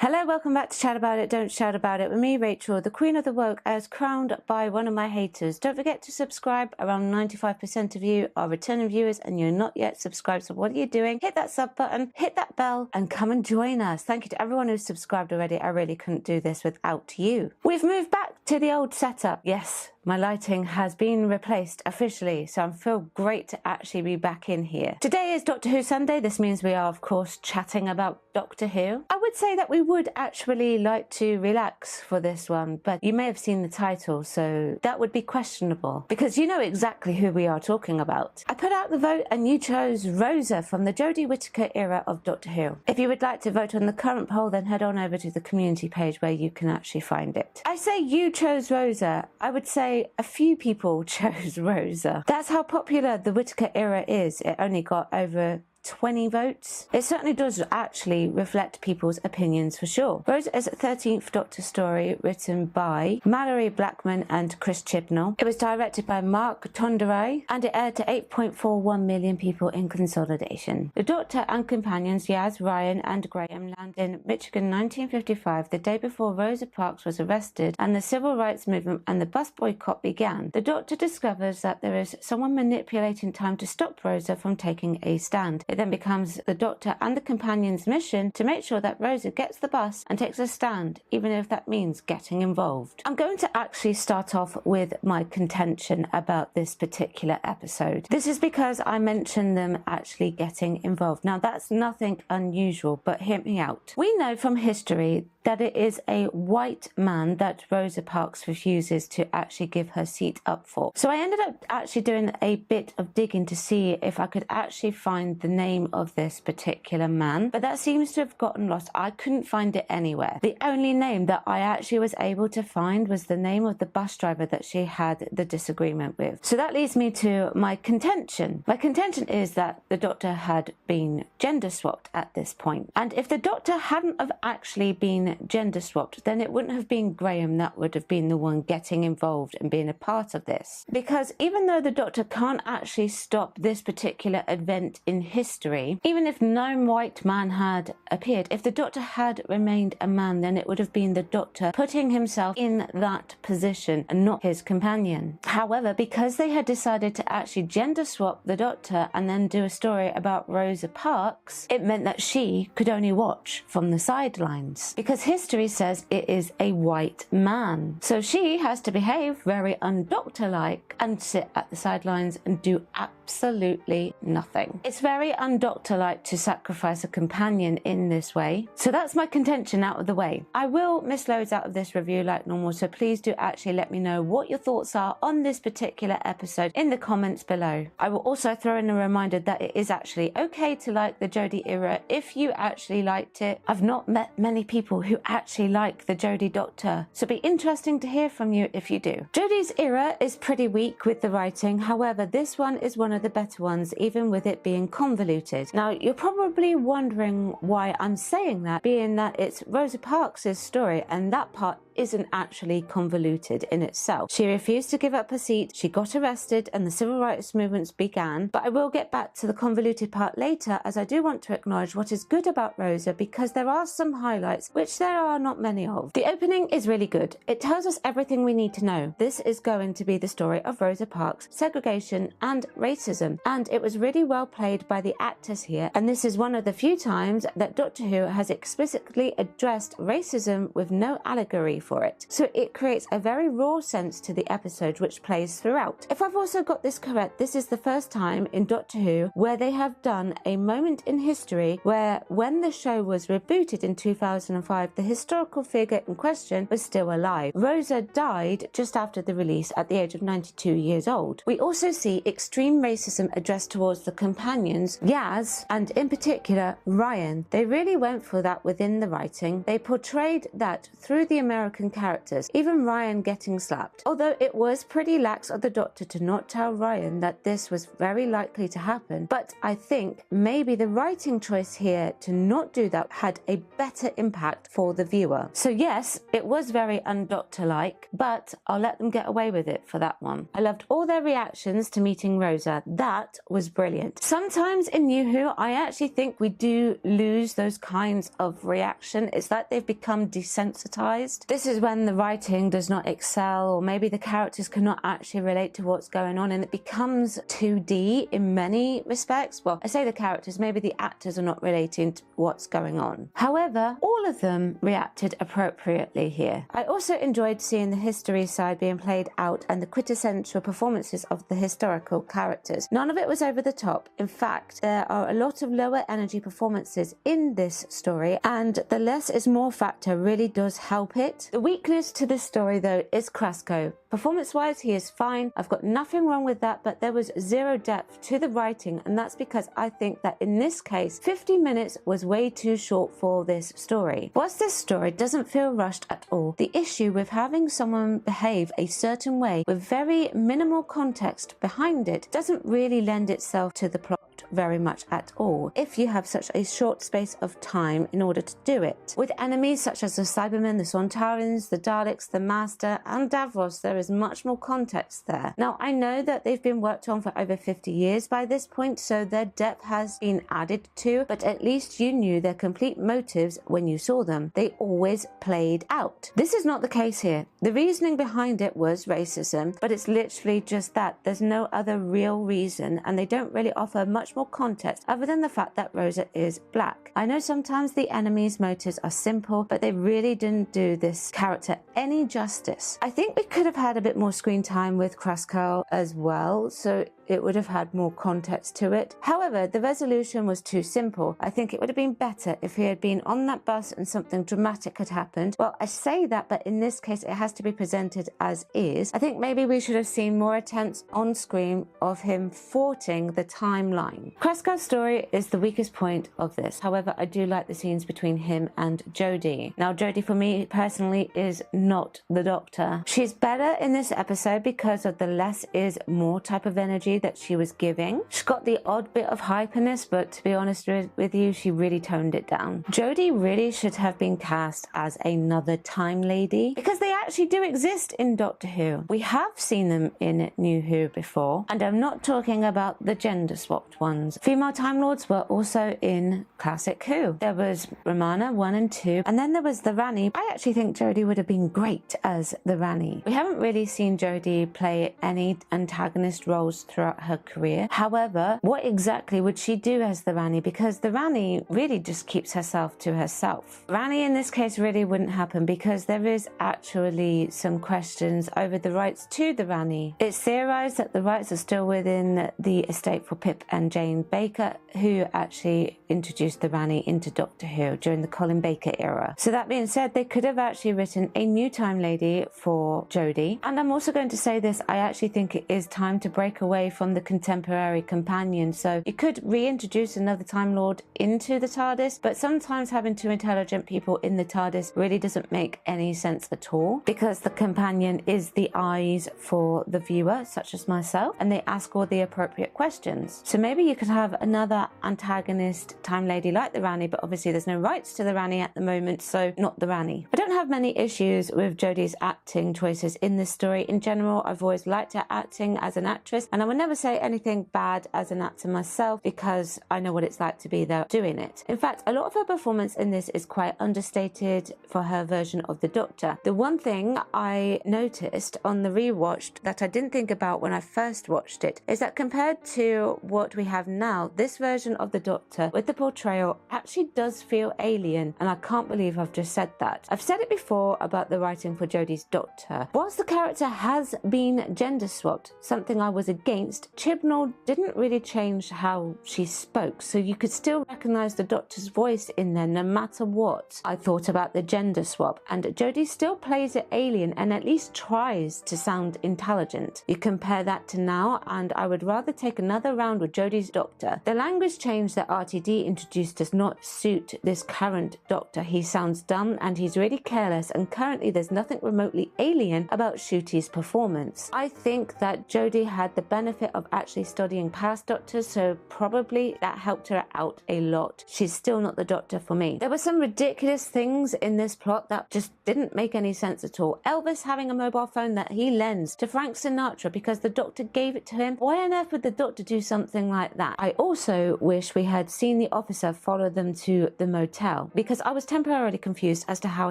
Hello, welcome back to Chat About It, Don't Shout About It with me, Rachel, the Queen of the Woke, as crowned by one of my haters. Don't forget to subscribe. Around 95% of you are returning viewers and you're not yet subscribed, so what are you doing? Hit that sub button, hit that bell, and come and join us. Thank you to everyone who's subscribed already. I really couldn't do this without you. We've moved back to the old setup. Yes, my lighting has been replaced officially, so I feel great to actually be back in here. Today is Doctor Who Sunday. This means we are, of course, chatting about Doctor Who. I would say that we would actually like to relax for this one, but you may have seen the title, so that would be questionable, because you know exactly who we are talking about. I put out the vote and you chose Rosa from the Jodie Whittaker era of Doctor Who. If you would like to vote on the current poll, then head on over to the community page where you can actually find it. I say you chose Rosa. I would say a few people chose Rosa. That's how popular the Whittaker era is. It only got over 20 votes. It certainly does actually reflect people's opinions for sure. Rosa is a 13th Doctor story written by Mallory Blackman and Chris Chibnall. It was directed by Mark Tonderai and it aired to 8.41 million people in consolidation. The Doctor and companions Yaz, Ryan and Graham land in Michigan 1955, the day before Rosa Parks was arrested and the civil rights movement and the bus boycott began. The Doctor discovers that there is someone manipulating time to stop Rosa from taking a stand. It then becomes the Doctor and the companions' mission to make sure that Rosa gets the bus and takes a stand, even if that means getting involved. I'm going to actually start off with my contention about this particular episode. This is because I mentioned them actually getting involved. Now, that's nothing unusual, but hear me out. We know from history that it is a white man that Rosa Parks refuses to actually give her seat up for. So I ended up actually doing a bit of digging to see if I could actually find the name of this particular man, but that seems to have gotten lost. I couldn't find it anywhere. The only name that I actually was able to find was the name of the bus driver that she had the disagreement with. So that leads me to my contention. My contention is that the Doctor had been gender swapped at this point. And if the Doctor hadn't have actually been gender swapped, then it wouldn't have been Graham that would have been the one getting involved and being a part of this. Because even though the Doctor can't actually stop this particular event in history, even if no white man had appeared, if the Doctor had remained a man, then it would have been the Doctor putting himself in that position and not his companion. However, because they had decided to actually gender swap the Doctor and then do a story about Rosa Parks, it meant that she could only watch from the sidelines, because history says it is a white man. So she has to behave very undoctor-like and sit at the sidelines and do absolutely nothing. It's very undoctor-like to sacrifice a companion in this way. So that's my contention out of the way. I will miss loads out of this review like normal, so please do actually let me know what your thoughts are on this particular episode in the comments below. I will also throw in a reminder that it is actually okay to like the Jodie era if you actually liked it. I've not met many people who actually like the Jodie Doctor, so it'll be interesting to hear from you if you do. Jodie's era is pretty weak with the writing, however this one is one of the better ones, even with it being convoluted. Now you're probably wondering why I'm saying that, being that it's Rosa Parks' story and that part isn't actually convoluted in itself. She refused to give up her seat, she got arrested and the civil rights movements began, but I will get back to the convoluted part later, as I do want to acknowledge what is good about Rosa, because there are some highlights which there are not many of. The opening is really good. It tells us everything we need to know. This is going to be the story of Rosa Parks, segregation and racism, and it was really well played by the actors here, and this is one of the few times that Doctor Who has explicitly addressed racism with no allegory for it. So it creates a very raw sense to the episode which plays throughout. If I've also got this correct, this is the first time in Doctor Who where they have done a moment in history where when the show was rebooted in 2005, the historical figure in question was still alive. Rosa died just after the release at the age of 92 years old. We also see extreme racism addressed towards the companions, Yaz, and in particular Ryan. They really went for that within the writing. They portrayed that through the American American characters, even Ryan getting slapped. Although it was pretty lax of the Doctor to not tell Ryan that this was very likely to happen, but I think maybe the writing choice here to not do that had a better impact for the viewer. So yes, it was very un-Doctor-like, but I'll let them get away with it for that one. I loved all their reactions to meeting Rosa. That was brilliant. Sometimes in New Who, I actually think we do lose those kinds of reaction. It's like they've become desensitized. This is when the writing does not excel, or maybe the characters cannot actually relate to what's going on, and it becomes 2D in many respects. Well, I say the characters, maybe the actors are not relating to what's going on. However, all of them reacted appropriately here. I also enjoyed seeing the history side being played out and the quintessential performances of the historical characters. None of it was over the top. In fact, there are a lot of lower energy performances in this story, and the less is more factor really does help it. The weakness to this story though is Krasko. Performance-wise, he is fine. I've got nothing wrong with that, but there was zero depth to the writing, and that's because I think that in this case, 50 minutes was way too short for this story. Whilst this story doesn't feel rushed at all, the issue with having someone behave a certain way with very minimal context behind it doesn't really lend itself to the plot very much at all if you have such a short space of time in order to do it. With enemies such as the Cybermen, the Sontarans, the Daleks, the Master and Davros, there is much more context there. Now I know that they've been worked on for over 50 years by this point, so their depth has been added to, but at least you knew their complete motives when you saw them. They always played out. This is not the case here. The reasoning behind it was racism, but it's literally just that. There's no other real reason, and they don't really offer much more context other than the fact that Rosa is black. I know sometimes the enemy's motives are simple, but they really didn't do this character any justice. I think we could have had a bit more screen time with Kraskow as well, so it would have had more context to it. However, the resolution was too simple. I think it would have been better if he had been on that bus and something dramatic had happened. Well, I say that, but in this case it has to be presented as is. I think maybe we should have seen more attempts on screen of him thwarting the timeline. Kraskow's story is the weakest point of this. However, I do like the scenes between him and Jodie. Now, Jodie for me personally is not the Doctor. She's better in this episode because of the less is more type of energy that she was giving. She's got the odd bit of hyperness, but to be honest with you, she really toned it down. Jodie really should have been cast as another time lady, because they actually do exist in Doctor Who. We have seen them in New Who before, and I'm not talking about the gender swapped ones. Female Time Lords were also in Classic Who. There was Romana 1 and 2, and then there was the Rani. I actually think Jodie would have been great as the Rani. We haven't really seen Jodie play any antagonist roles throughout her career. However, what exactly would she do as the Rani? Because the Rani really just keeps herself to herself. Rani in this case really wouldn't happen, because there is actually some questions over the rights to the Rani. It's theorized that the rights are still within the estate for Pip and Jane Baker, who actually introduced the Rani into Doctor Who during the Colin Baker era. So that being said, they could have actually written a new Time Lady for Jodie. And I'm also going to say this, I actually think it is time to break away from the contemporary companion. So you could reintroduce another Time Lord into the TARDIS, but sometimes having two intelligent people in the TARDIS really doesn't make any sense at all, because the companion is the eyes for the viewer, such as myself, and they ask all the appropriate questions. So maybe you could have another antagonist Time Lady like the Rani, but obviously there's no rights to the Rani at the moment, so not the Rani. I don't have many issues with Jodie's acting choices in this story. In general, I've always liked her acting as an actress, and I would never say anything bad as an actor myself, because I know what it's like to be there doing it. In fact, a lot of her performance in this is quite understated for her version of the Doctor. The one thing I noticed on the rewatch that I didn't think about when I first watched it is that compared to what we have now, this version of the Doctor with the portrayal actually does feel alien, and I can't believe I've just said that. I've said it before about the writing for Jodie's Doctor. Whilst the character has been gender swapped, something I was against, Chibnall didn't really change how she spoke, so you could still recognise the Doctor's voice in there no matter what I thought about the gender swap, and Jodie still plays it alien and at least tries to sound intelligent. You compare that to now, and I would rather take another round with Jodie's Doctor. The language change that RTD introduced does not suit this current Doctor. He sounds dumb and he's really careless careless, and currently there's nothing remotely alien about Ncuti's performance. I think that Jodie had the benefit of actually studying past doctors, so probably that helped her out a lot. She's still not the doctor for me. There were some ridiculous things in this plot that just didn't make any sense at all. Elvis having a mobile phone that he lends to Frank Sinatra because the doctor gave it to him. Why on earth would the doctor do something like that? I also wish we had seen the officer follow them to the motel, because I was temporarily confused as to how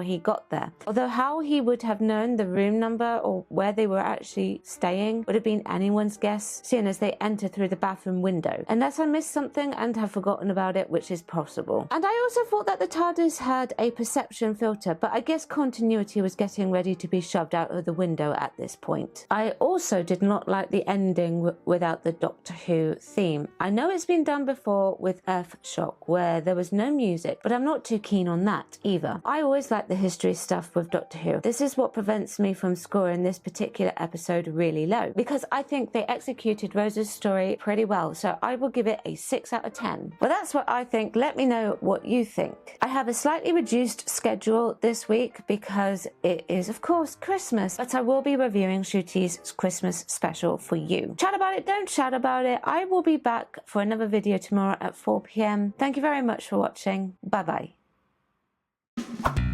he got there. Although how he would have known the room number or where they were actually staying would have been anyone's guess, seeing as they enter through the bathroom window. Unless I missed something and have forgotten about it, which is possible. And I also thought that the TARDIS had a perception filter, but I guess continuity was getting ready to be shoved out of the window at this point. I also did not like the ending without the Doctor Who theme. I know it's been done before with Earthshock, where there was no music, but I'm not too keen on that either. I always like the history stuff with Doctor Who. This is what prevents me from scoring this particular episode really low, because I think they executed Rosa's story pretty well, so I will give it a 6 out of 10. Well, that's what I think. Let me know what you think. I have a slightly reduced schedule this week because it is, of course, Christmas, but I will be reviewing Ncuti's Christmas special for you. Chat about it, don't shout about it. I will be back for another video tomorrow at 4 p.m. Thank you very much for watching. Bye bye.